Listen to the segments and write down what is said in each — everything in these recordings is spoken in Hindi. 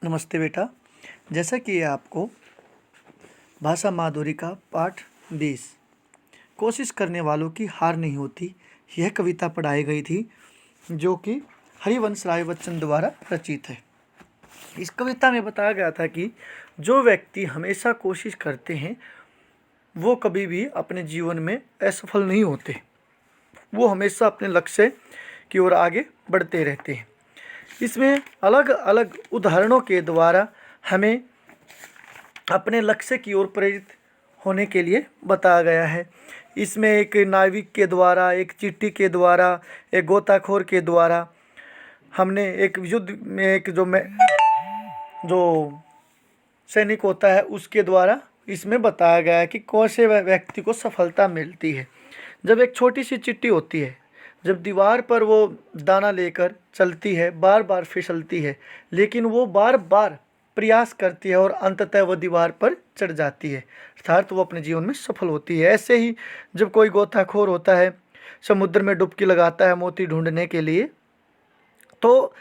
नमस्ते बेटा। जैसा कि आपको भाषा माधुरी का पाठ 20 कोशिश करने वालों की हार नहीं होती, यह कविता पढ़ाई गई थी, जो कि हरिवंश राय बच्चन द्वारा रचित है। इस कविता में बताया गया था कि जो व्यक्ति हमेशा कोशिश करते हैं वो कभी भी अपने जीवन में असफल नहीं होते। वो हमेशा अपने लक्ष्य की ओर आगे बढ़ते रहते हैं। इसमें अलग अलग उदाहरणों के द्वारा हमें अपने लक्ष्य की ओर प्रेरित होने के लिए बताया गया है। इसमें एक नाविक के द्वारा, एक चिट्ठी के द्वारा, एक गोताखोर के द्वारा, हमने एक युद्ध में एक जो सैनिक होता है उसके द्वारा इसमें बताया गया है कि कौन से व्यक्ति को सफलता मिलती है। जब एक छोटी सी चिट्ठी होती है, जब दीवार पर वो दाना लेकर चलती है, बार बार फिसलती है, लेकिन वो बार बार प्रयास करती है और अंततः वो दीवार पर चढ़ जाती है, अर्थात वो अपने जीवन में सफल होती है। ऐसे ही जब कोई गोताखोर होता है, समुद्र में डुबकी लगाता है मोती ढूंढने के लिए, तो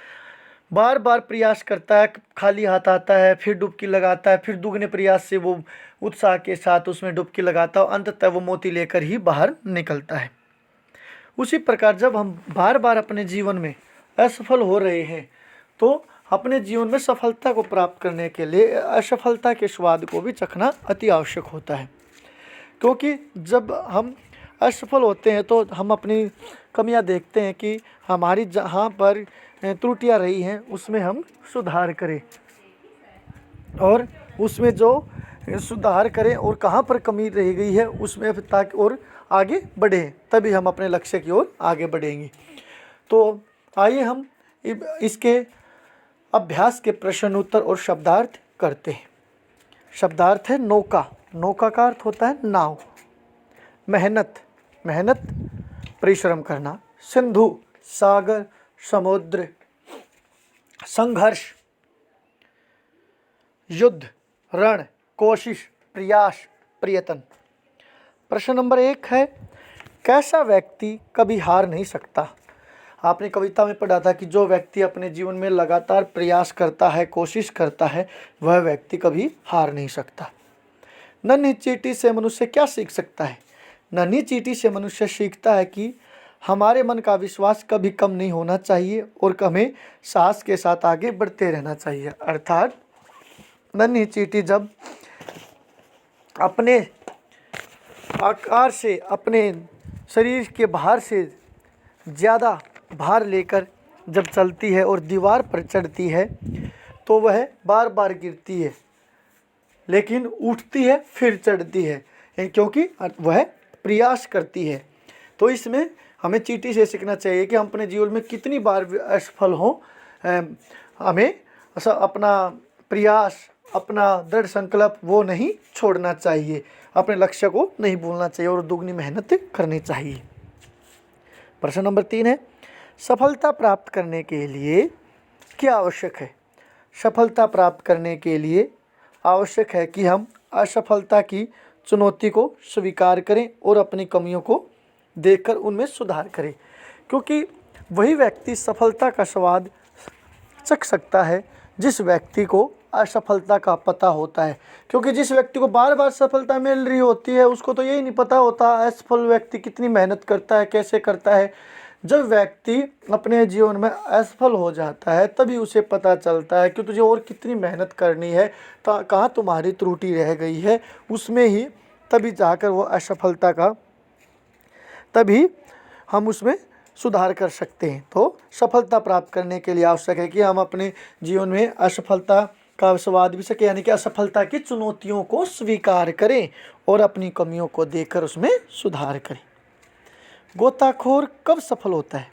बार बार प्रयास करता है, खाली हाथ आता है, फिर डुबकी लगाता है, फिर दुगने प्रयास से वो उत्साह के साथ उसमें डुबकी लगाता है और अंततः वो मोती लेकर ही बाहर निकलता है। उसी प्रकार जब हम बार बार अपने जीवन में असफल हो रहे हैं तो अपने जीवन में सफलता को प्राप्त करने के लिए असफलता के स्वाद को भी चखना अति आवश्यक होता है। क्योंकि जब हम असफल होते हैं तो हम अपनी कमियां देखते हैं कि हमारी जहाँ पर त्रुटियां रही हैं उसमें हम सुधार करें, और उसमें जो सुधार करें और कहाँ पर कमी रह गई है उसमें ताकि और आगे बढ़ें, तभी हम अपने लक्ष्य की ओर आगे बढ़ेंगे। तो आइए हम इसके अभ्यास के प्रश्न उत्तर और शब्दार्थ करते हैं। शब्दार्थ है नौका। नौका का अर्थ होता है नाव। मेहनत, मेहनत परिश्रम करना। सिंधु, सागर, समुद्र। संघर्ष, युद्ध, रण, कोशिश, प्रयास, प्रयत्न। प्रश्न नंबर 1 है, कैसा व्यक्ति कभी हार नहीं सकता। आपने कविता में पढ़ा था कि जो व्यक्ति अपने जीवन में लगातार प्रयास करता है, कोशिश करता है, वह व्यक्ति कभी हार नहीं सकता। नन्ही चींटी से मनुष्य क्या सीख सकता है। नन्ही चींटी से मनुष्य सीखता है कि हमारे मन का विश्वास कभी कम नहीं होना चाहिए और हमें साहस के साथ आगे बढ़ते रहना चाहिए। अर्थात नन्ही चींटी जब अपने आकार से, अपने शरीर के भार से ज़्यादा भार लेकर जब चलती है और दीवार पर चढ़ती है तो वह बार बार गिरती है, लेकिन उठती है फिर चढ़ती है, क्योंकि वह प्रयास करती है। तो इसमें हमें चींटी से सीखना चाहिए कि हम अपने जीवन में कितनी बार असफल हों, हमें अपना प्रयास, अपना दृढ़ संकल्प वो नहीं छोड़ना चाहिए, अपने लक्ष्य को नहीं भूलना चाहिए और दुगनी मेहनत करनी चाहिए। प्रश्न नंबर 3 है, सफलता प्राप्त करने के लिए क्या आवश्यक है। सफलता प्राप्त करने के लिए आवश्यक है कि हम असफलता की चुनौती को स्वीकार करें और अपनी कमियों को देखकर उनमें सुधार करें, क्योंकि वही व्यक्ति सफलता का स्वाद चख सकता है जिस व्यक्ति को असफलता का पता होता है। क्योंकि जिस व्यक्ति को बार बार सफलता मिल रही होती है उसको तो यही नहीं पता होता असफल व्यक्ति कितनी मेहनत करता है, कैसे करता है। जब व्यक्ति अपने जीवन में असफल हो जाता है तभी उसे पता चलता है कि तुझे और कितनी मेहनत करनी है, कहाँ तुम्हारी त्रुटि रह गई है, उसमें ही तभी जाकर वो असफलता का, तभी हम उसमें सुधार कर सकते हैं। तो सफलता प्राप्त करने के लिए आवश्यक है कि हम अपने जीवन में असफलता का स्वाद भी सके, यानी कि असफलता की चुनौतियों को स्वीकार करें और अपनी कमियों को देखकर उसमें सुधार करें। गोताखोर कब सफल होता है।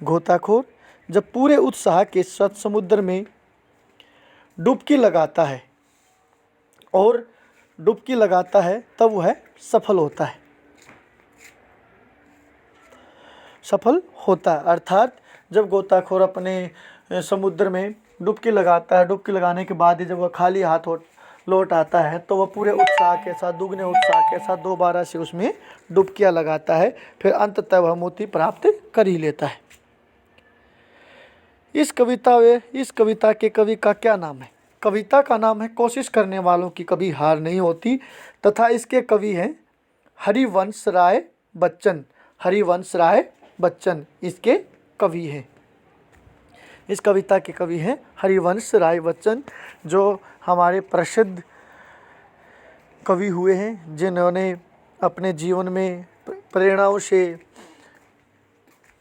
गोताखोर जब पूरे उत्साह के साथ समुद्र में डुबकी लगाता है, और डुबकी लगाता है तब वह सफल होता है, सफल होता है। अर्थात जब गोताखोर अपने समुद्र में डुबकी लगाता है, डुबकी लगाने के बाद ही जब वह खाली हाथ लौट आता है तो वह पूरे उत्साह के साथ, दुगने उत्साह के साथ दोबारा से उसमें डुबकियां लगाता है, फिर अंततः वह मोती प्राप्त कर ही लेता है। इस कविता के कवि का क्या नाम है? कविता का नाम है कोशिश करने वालों की कभी हार नहीं होती, तथा इसके कवि हैं हरिवंश राय बच्चन। हरिवंश राय बच्चन इसके कवि हैं। इस कविता के कवि हैं हरिवंश राय बच्चन, जो हमारे प्रसिद्ध कवि हुए हैं, जिन्होंने अपने जीवन में प्रेरणाओं से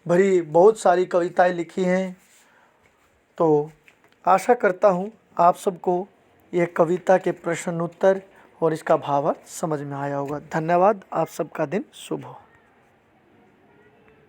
भरी बहुत सारी कविताएं लिखी हैं। तो आशा करता हूँ आप सबको यह कविता के प्रश्न उत्तर और इसका भावार्थ समझ में आया होगा। धन्यवाद। आप सबका दिन शुभ हो।